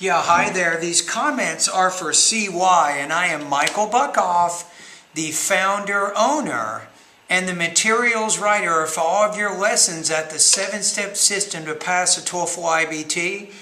Yeah, hi there. These comments are for CY, and I am Michael Buckoff, the founder, owner, and the materials writer for all of your lessons at the 7-step system to pass the TOEFL IBT.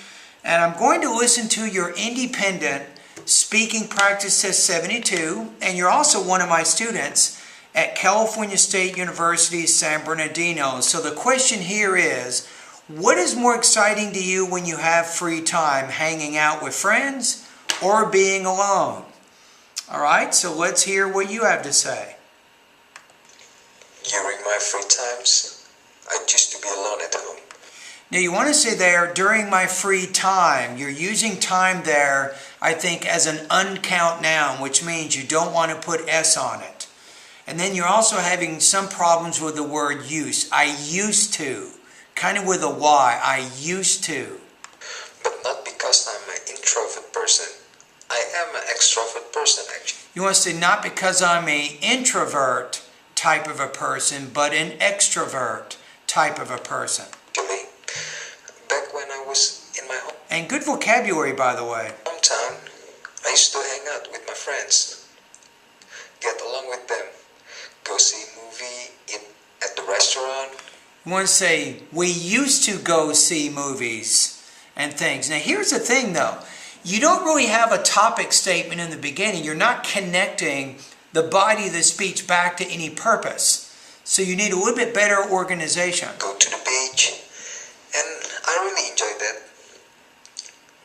And I'm going to listen to your independent speaking practice test 72, and you're also one of my students at California State University, San Bernardino. So the question here is, what is more exciting to you when you have free time, hanging out with friends or being alone? All right, so let's hear what you have to say. During my free times, I choose to be alone at home. Now you want to say there, during my free time. You're using time there, I think, as an uncount noun, which means you don't want to put S on it. And then you're also having some problems with the word use. I used to. Kind of with a Y. I used to. But not because I'm an introvert person. I am an extrovert person, actually. You want to say not because I'm an introvert type of a person, but an extrovert type of a person. Actually, back when I was in my home. And good vocabulary, by the way. Hometown, I used to hang out with my friends. Get along with them. Go see a movie, eat at the restaurant. You want to say, we used to go see movies and things. Now here's the thing though, you don't really have a topic statement in the beginning. You're not connecting the body of the speech back to any purpose. So you need a little bit better organization. Go to the beach, and I really enjoyed that.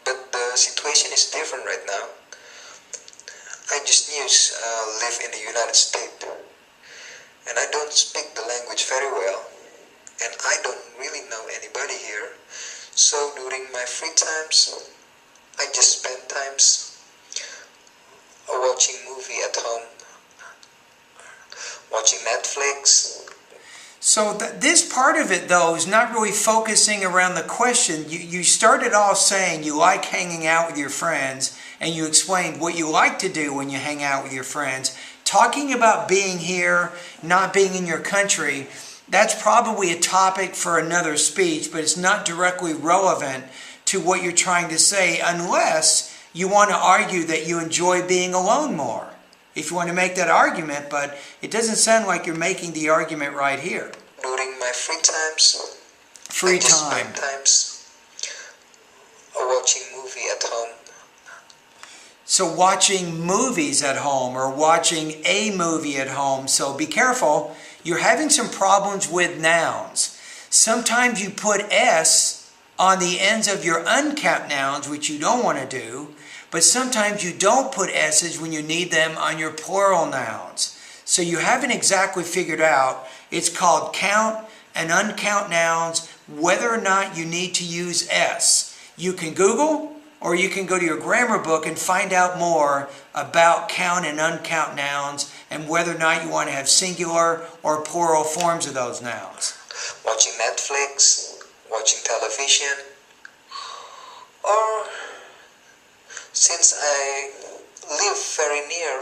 But the situation is different right now. I just live in the United States, and I don't speak the language very well. And I don't really know anybody here. So during my free times, I just spend times watching movie at home, watching Netflix. So this part of it, though, is not really focusing around the question. You started off saying you like hanging out with your friends, and you explained what you like to do when you hang out with your friends. Talking about being here, not being in your country, that's probably a topic for another speech, but it's not directly relevant to what you're trying to say unless you want to argue that you enjoy being alone more. If you want to make that argument, but it doesn't sound like you're making the argument right here. During my free times, I just spend times watching movie at home. So watching movies at home or watching a movie at home, so be careful. You're having some problems with nouns. Sometimes you put S on the ends of your uncapped nouns, which you don't want to do, but sometimes you don't put S's when you need them on your plural nouns. So you haven't exactly figured out, it's called count and uncount nouns, whether or not you need to use S. You can Google, or you can go to your grammar book and find out more about count and uncount nouns and whether or not you want to have singular or plural forms of those nouns. Watching Netflix, watching television, or since I live very near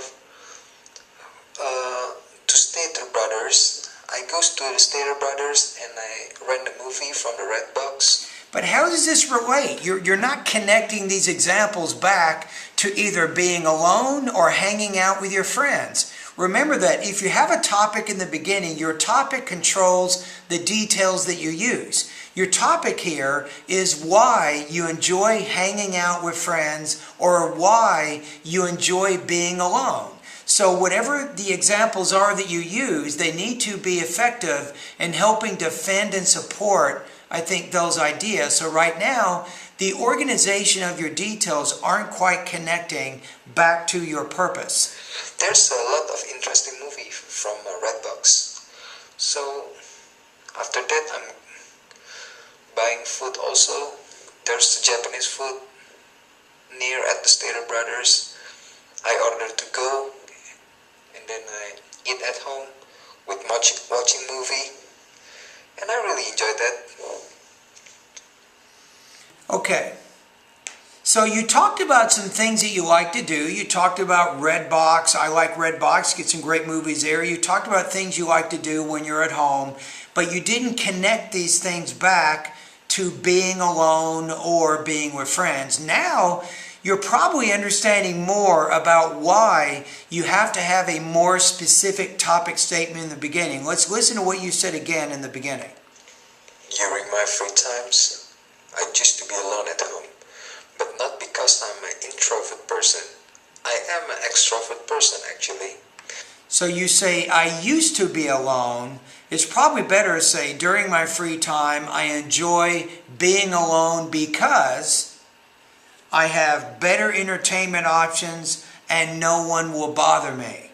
to Stater Brothers, I go to the Stater Brothers and I rent a movie from the Red Box. But how does this relate? You're not connecting these examples back to either being alone or hanging out with your friends. Remember that if you have a topic in the beginning, your topic controls the details that you use. Your topic here is why you enjoy hanging out with friends or why you enjoy being alone. So whatever the examples are that you use, they need to be effective in helping defend and support, I think, those ideas. So right now, the organization of your details aren't quite connecting back to your purpose. There's a lot of interesting movies from Redbox. So after that, I'm buying food also. There's the Japanese food near at the Stater Brothers. I ordered to go, and then I eat at home with watching movie. And I really enjoyed that. Okay. So you talked about some things that you like to do. You talked about Redbox. I like Redbox. Get some great movies there. You talked about things you like to do when you're at home. But you didn't connect these things back to being alone or being with friends. Now, you're probably understanding more about why you have to have a more specific topic statement in the beginning. Let's listen to what you said again in the beginning. During my free times, I choose to be alone at home, but not because I'm an introvert person. I am an extrovert person, actually. So you say, I used to be alone. It's probably better to say, during my free time, I enjoy being alone because I have better entertainment options and no one will bother me.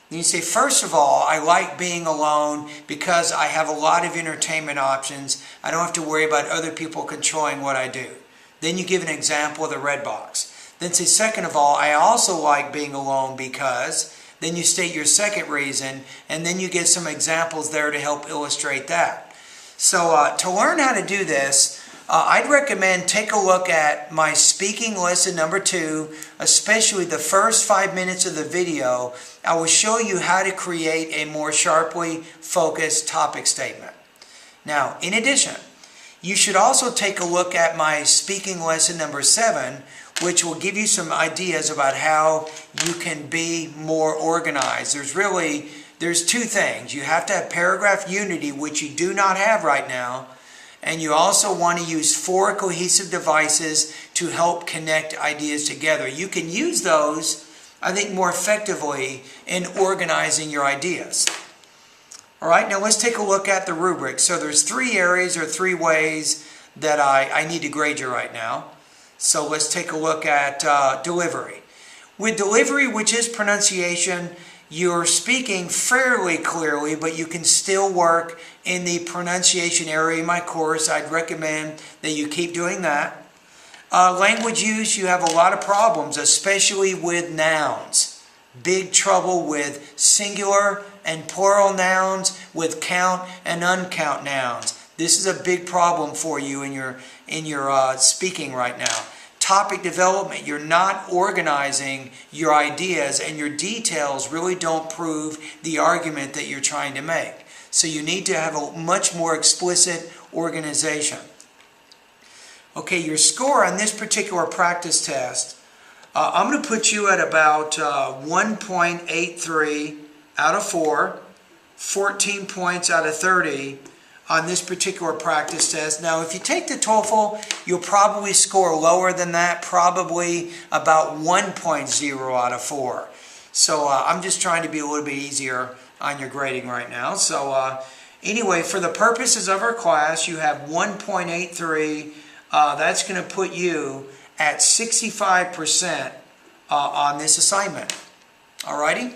Then you say, first of all, I like being alone because I have a lot of entertainment options. I don't have to worry about other people controlling what I do. Then you give an example of the red box. Then say, second of all, I also like being alone because... Then you state your second reason, and then you get some examples there to help illustrate that. So to learn how to do this, I'd recommend take a look at my speaking lesson number 2, especially the first 5 minutes of the video. I will show you how to create a more sharply focused topic statement. Now, in addition, you should also take a look at my speaking lesson number 7, which will give you some ideas about how you can be more organized. There's two things. You have to have paragraph unity, which you do not have right now, and you also want to use 4 cohesive devices to help connect ideas together. You can use those, I think, more effectively in organizing your ideas. All right, now let's take a look at the rubric. So there's 3 areas or 3 ways that I need to grade you right now. So let's take a look at delivery. With delivery, which is pronunciation, you're speaking fairly clearly, but you can still work in the pronunciation area in my course. I'd recommend that you keep doing that. Language use, you have a lot of problems, especially with nouns. Big trouble with singular and plural nouns, with count and uncount nouns. This is a big problem for you in your speaking right now. Topic development, you're not organizing your ideas and your details really don't prove the argument that you're trying to make. So you need to have a much more explicit organization. Okay, your score on this particular practice test, I'm going to put you at about 1.83 out of 4, 14 points out of 30 on this particular practice test. Now, if you take the TOEFL, you'll probably score lower than that, probably about 1.0 out of 4. So I'm just trying to be a little bit easier on your grading right now. So anyway, for the purposes of our class, you have 1.83. That's going to put you at 65% on this assignment. Alrighty?